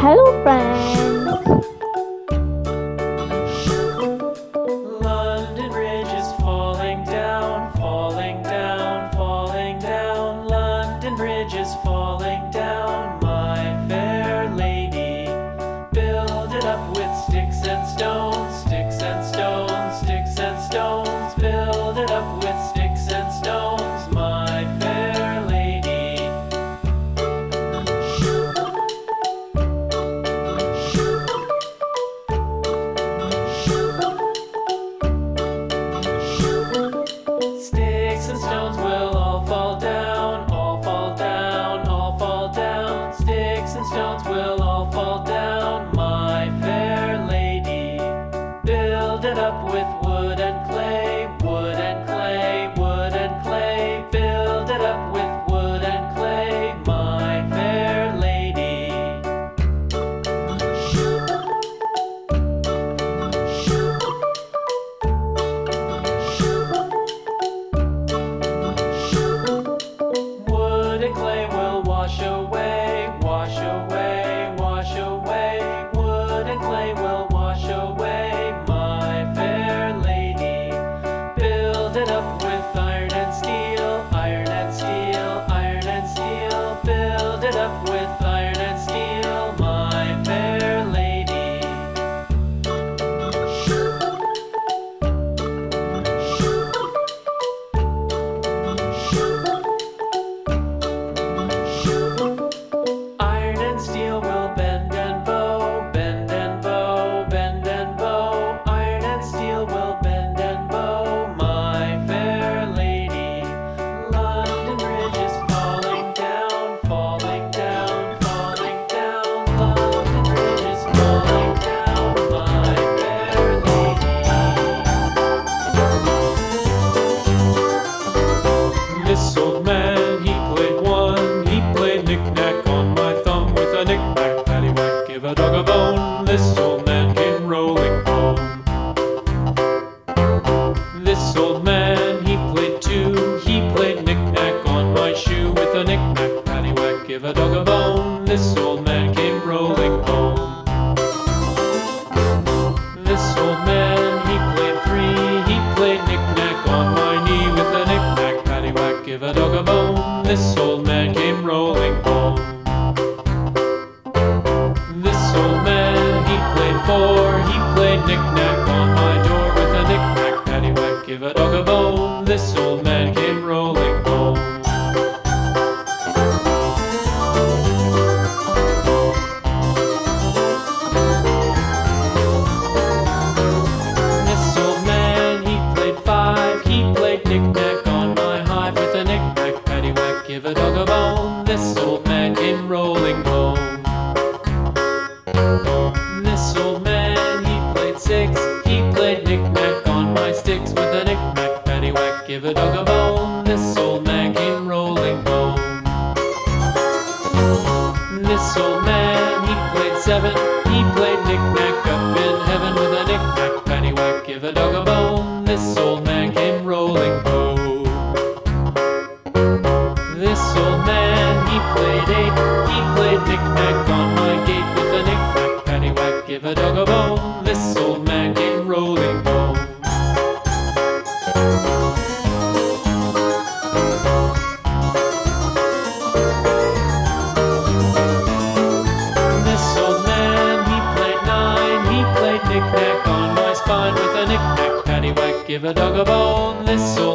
Hello friends. London Bridge is falling down, falling down, falling down. London Bridge is falling down, my fair lady. Build it up with sticks and stones, sticks and stones, sticks and stones. Build it up with sticks and stones, my fair lady. Sticks and stones will all fall down, all fall down, all fall down. Sticks and stones will all fall down, my fair lady. Build it up with wood and clay, wood and clay, wood and clay. Build it up with wood and clay, my fair lady. Wood and clay will wash away, wash away, wash away. Wood and clay will wash away, my fair lady. Build it up with iron and steel, iron and steel, iron and steel. Build it up with iron and steel, my fair lady. Iron and steel will bend and bow, bend and bow, bend and bow. Iron and steel will bend and bow, my fair lady. London Bridge is falling down, falling down, falling down. London Bridge is falling down, my fair lady. This old man, he played one, he played knick-knack on my thumb with a knick-knack, paddywhack, give a dog a bone. This old man came rolling home. This old man, he played two, he played knick-knack on my shoe with a knick-knack, paddywhack, give a dog a bone. This old man came rolling home. This old man, he played three, he played knick-knack on my knee with a knick-knack, paddywhack, give a dog a bone. This old man came rolling home. This old man, he played four, he played knick-knack on my door with a knick-knack, paddywhack, give a dog a bone. This old man came rolling home. This old man, he played five, he played knick-knack on my hive with a knick-knack, paddywhack, give a dog a bone. This old man came rolling home. This old man, he played six, he played knick-knack on my sticks with a knick-knack, paddywhack, give a dog a bone. This old man came rolling home. This old man, he played seven, he played knick-knack up in heaven with a knick-knack, paddywhack, give a dog a bone. This old man came rolling home. This old man, he played eight, he played knick-knack on my gate with a knick-knack, paddywhack, give a dog a bone. This old man came rolling home. This old man, he played nine, he played knick-knack on my spine with a knick-knack, paddywhack, give a dog a bone. This old